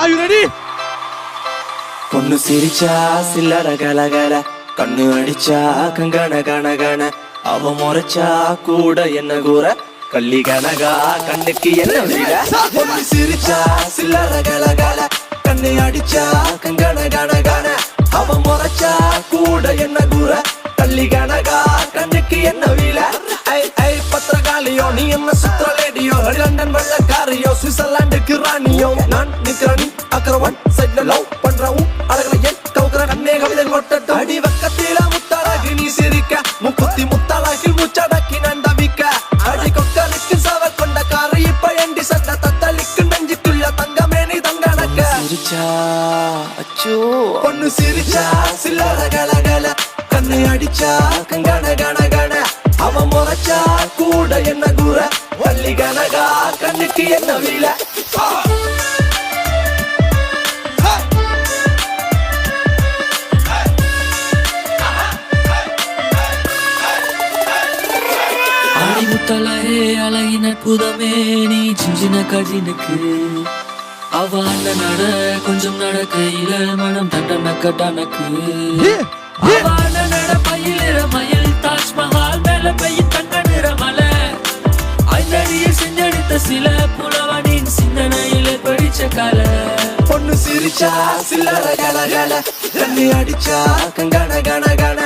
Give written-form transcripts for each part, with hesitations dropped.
Are you ready? பொண்ணு சிரிச்சா சில்லற கலகல கண்ணு அடிச்சா கங்கன கனகன அவ முறைச்சா கூட என்ன கூற கள்ளி கனகா கண்ணுக்கு என்ன வீட பொண்ணு சிரிச்சா சில்லற கலகல கண்ணு அடிச்சா கங்கன கனகன அவ முறைச்சா கூட என்ன கூற கள்ளி கனகா கண்ணுக்கு என்ன வீல ஐ ஐ பத்திரகாளியோ நீ என்ன சுத்திர லேடியோ லண்டன் வெள்ளக்காரியோ சுவிட்சர்லாந்துக்கு ராணியோ நான் நிக்கிறனி அக்கரவன் சைட்ல லவ் பண்றவும் அழகல ஏன் கவுக்குற கண்ணே கவிதை கொட்டட்டும் அடி வக்கத்தில முத்தாளாகி நீ சிரிக்க முக்குத்தி முத்தாளாகி முச்சடக்கி நான் தவிக்க அடி கொக்கலுக்கு சவ கொண்ட காரை இப்ப எண்டி சண்ட தத்தளிக்கு நெஞ்சுக்குள்ள தங்கமே நீ தங்கனக்க சிரிச்சா அச்சோ பொண்ணு சிரிச்சா சில்லற கலகல கண்ணு அடிச்சா கங்கன கனகன அவ முறைச்சா கூட என்ன கூற வள்ளி கனகா கண்ணுக்கு என்ன வீல ஆடிமுத்தலே அழகின புதமே நீ சின்ன கஜினுக்கு அவ அண்ணன் நட கொஞ்சம் நடக்கையில மனம் தண்டனக்க டனக்கு அவ அண்ணன் நட மயில் மயில் தாஜ்மஹால் மேல பெய்யும் தங்க நிற மலை ஐந்தடியில் செஞ்சடித்த சில புலவனின் சிந்தனையில படிச்ச கல பொண்ணு சிரிச்சா சில்லற கலகல கண்ணு அடிச்சா கங்கன கனகன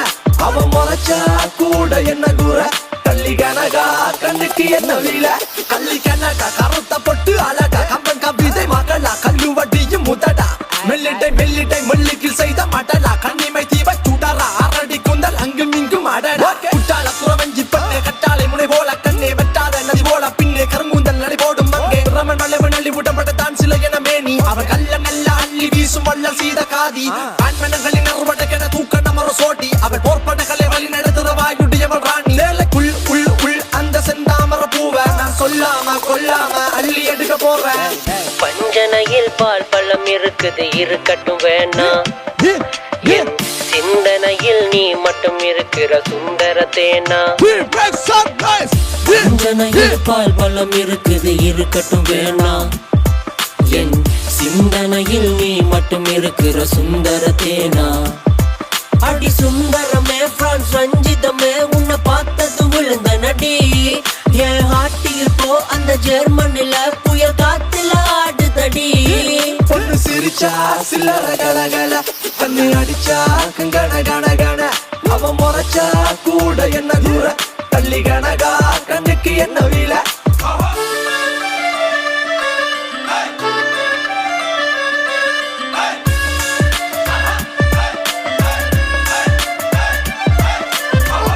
அவ முறைச்சா கூட என்ன கூற கள்ளி கனகா கண்ணுக்கு என்ன வீல கள்ளி கனகா கருத்த பொட்டு அழகா கம்பன் கவிதை மகளா கல்லு வட்டியும் முதடா மெல்லிட்டை மெல்லிட்டை மெல்லிக்கில் செய்த மடலா கண்ணிமை தீவ சுடரா அரடி குந்தல் அங்கும் இங்கும் அடடா குட்டால குறவஞ்சி பண்ணே கட்டாலை முனை போல கண்ணே வெட்டாத நதி போல பின்னே கருங்குந்தல் நடி போடும் அங்கே ரமன் வளைவு நள்ளி விடப்பட்ட தான் சில என மேனி அவ கல்ல நல்ல அள்ளி வீசும் வள்ளல் செய்த காதி ஆண்மனங்களின் அறுபடக்கென தூக்க நமர சோட்டி அவள் போர்ப்படைகளை வழி நடத்துற வாயுடையவள் ராணி வேலைக்குள் உள் உள் அந்த செந்தாமர பூவ நான் சொல்லாம கொல்லாம அள்ளி எடுக்க போறேன் பஞ்சனையில் பால் பழம் இருக்குது இருக்கட்டும் வேணாம் சிந்தனையில் நீ மட்டும் இருக்கிற சுந்தர தேனா பஞ்சனையில் பால் பழம் இருக்குது இருக்கட்டும் வேணாம் என் சிந்தனையில் நீ மட்டும் இருக்கிற சுந்தர தேனா அடி சுந்தரமே பிரான்ஸ் ரஞ்சிதமே உன்னை பார்த்தது விழுந்த நடி என் ஹாட்டில் போ அந்த ஜெர்மனில புயல் காத்துல ஆடுதடி பொண்ணு சிரிச்சா சில்லற கலகல கண்ணு அடிச்சா கங்கன கனகன அவ முறைச்சா கூட என்ன கூற கள்ளி கனகா கண்ணுக்கு என்ன வீல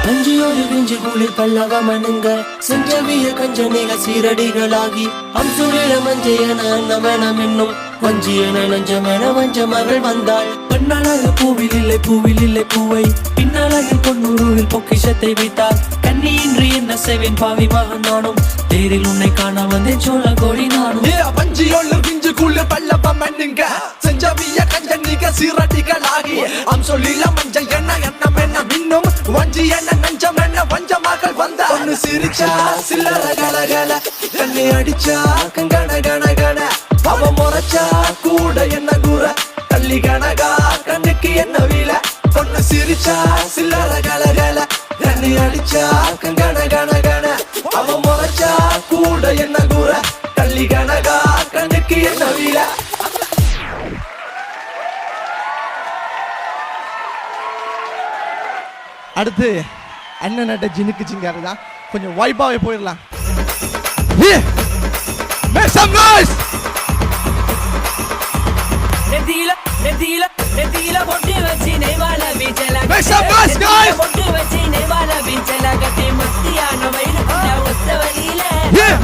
அஞ்சியோடு விஞ்சி குளிர் பல்லவமனுங்க செஞ்சவிய கஞ்சனிக சீரடிகளாகி அம்சுரில மஞ்சையன அன்னமனம் என்னும் வஞ்சியன நஞ்சமென வஞ்ச மகள் வந்தாள் பெண்ணழகு பூவில் இல்லை பூவை பின்னழகில் பொன்னுருவில் பொக்கிஷத்தை வைத்தாள் கண்ணியின்றி என்ன செய்வேன் பாவி மகன் நானும் தேரில் உன்னை காண வந்தேன் சோழ கோடி நானும் பஞ்சியோடு விஞ்சி குளிர் பல்லவமனுங்க செஞ்சவிய கஞ்சனிக சீரடிகளாகி அம்சுரில மஞ்சையன அன்னமனம் என்னும் வஞ்சி என்ன நஞ்சம் என்ன வஞ்ச மகள் வந்த பொண்ணு சிரிச்சா சில்லற கலகல கண்ணு அடிச்சா கங்கன கனகன அவ முறைச்சா கூட என்ன கூற கள்ளி கனகா கண்ணுக்கு என்ன வீல பொண்ணு சிரிச்சா சில்லற கலகல கண்ணு அடிச்சா கங்கன கனகன அவ முறைச்சா கூட என்ன கூற கள்ளி கனகா கண்ணுக்கு என்ன வீல அடுத்து அண்ணன் நட்ட ஜினுக்கு சிங்காரு தான் கொஞ்சம் வைபாவே போயிடலாம். Make some noise. நெத்தியில பொட்டு வச்சி நெய்வால வீச்சல Make some noise guys. பொட்டு வச்சி நெய்வால வீச்சல கட்டி மத்தியான வயலுக்குள்ள ஒத்த வழியில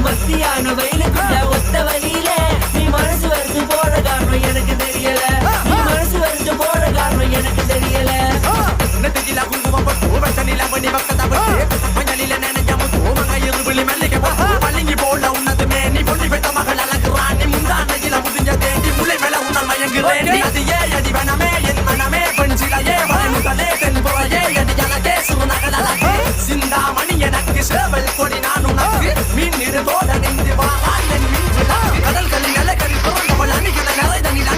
மத்தியான வயலுக்குள்ள ஒத்த வழியில நீ மனசு வரைச்சு போட காரணம் எனக்கு தெரியல நீ மனசு வரைச்சு போட காரணம் எனக்கு தெரியல நெத்தியில குங்குமம் போட்டு வச்சனில பண்ணி பக்கத்த போட்டு மஞ்சளில நனைஞ்ச முத்து மங்கையிரு விழி மல்லிகை போட்டு பள்ளிங்கி போல உன்னது மேனி பொண்ணி பெற்ற மகள் அழகுறானி முந்தானையில முடிஞ்ச தேடி முளை மேல உன்னால் மயங்குறேன் அது ஏ அடி வனமே என் மனமே பெண்சிலையே வயமுதலே தென்புறையே அடி எனக்கே சுருநகல் அழகு சிந்தாமணி எனக்கு சேவல் கொடி நான் உனக்கு மீன் இருதோட நின்று வாழான் என் மீன் கடல்களில் அலைகளில் பிறந்தவள் அணிகிற நிறைந்த நில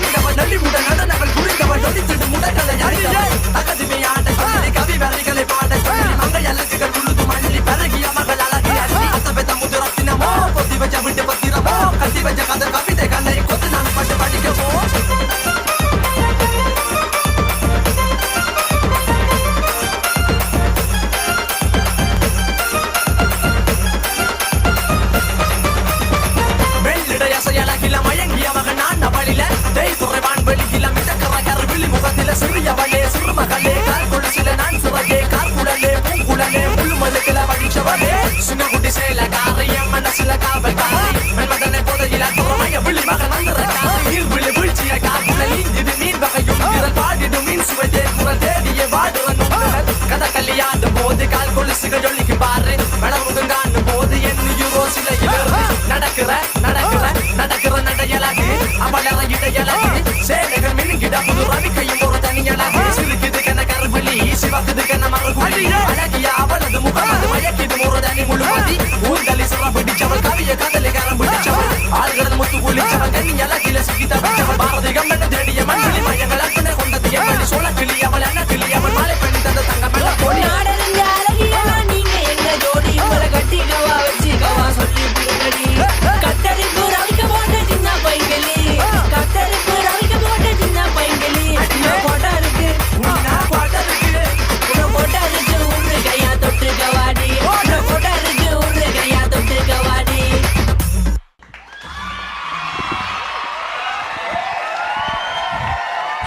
அழகு சேலைகள் மின்னுகிட புது ரவிக்கையும் ஒரு தனி அழகு சிறுக்குது கன கருவலி சிவக்குது கன மறுபடி அழகிய அவளது முகம் அது மயக்கிது ஒரு தனி முழுமதி ஊர்தலி சிற பிடிச்சவள் கவிய கதலி கரம் பிடிச்சவள் ஆள்கிறது முத்து குளிச்சவள் கண்ணி அழகில சிக்கி தவிச்சவள் பாரதி கம்மன தேடிய மண்வெளி மயங்கள் அற்பனை கொண்டது எவ்வளி சோழ கிளி அவள் அண்ண கிளி அவள் மாலை பண்ணி தந்த தங்க மெல்ல போடி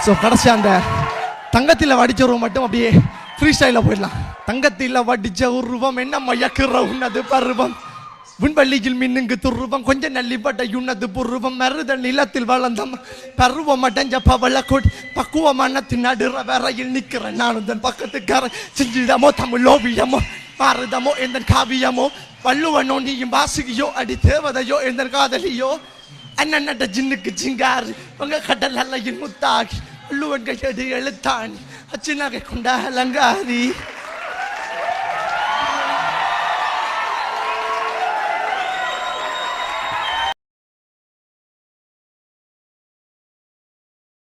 ஸோ கடைசி அந்த தங்கத்தில் வடிச்ச உருவம் மட்டும் அப்படியே ஃப்ரீ ஸ்டைலில் போயிடலாம். தங்கத்தில் வடிச்ச உருவம் என்ன மயக்குற உன்னது பருவம் விண்வெளியில் மின்னுங்கு துருவம் கொஞ்சம் நல்லிப்பட்ட உன்னது புருவம் மருத நிலத்தில் வளர்ந்தம் பருவம் அடைஞ்ச பவள கொடி பக்குவமானத்தின் நடுற வரையில் நிற்கிறேன் நானும் தன் பக்கத்துக்கார செஞ்சிடமோ தமிழ் ஓவியமோ பாரதமோ எந்த காவியமோ வள்ளுவனோ நீயும் வாசுகியோ அடி தேவதையோ எந்த காதலியோ அண்ணன் நட்ட ஜின்னுக்கு சிங்காறு உங்க கடல் அல்லையின் முத்தாகி வள்ளுவன் கையடி எழுத்தாணி அச்சினாகை கொண்ட அலங்காரி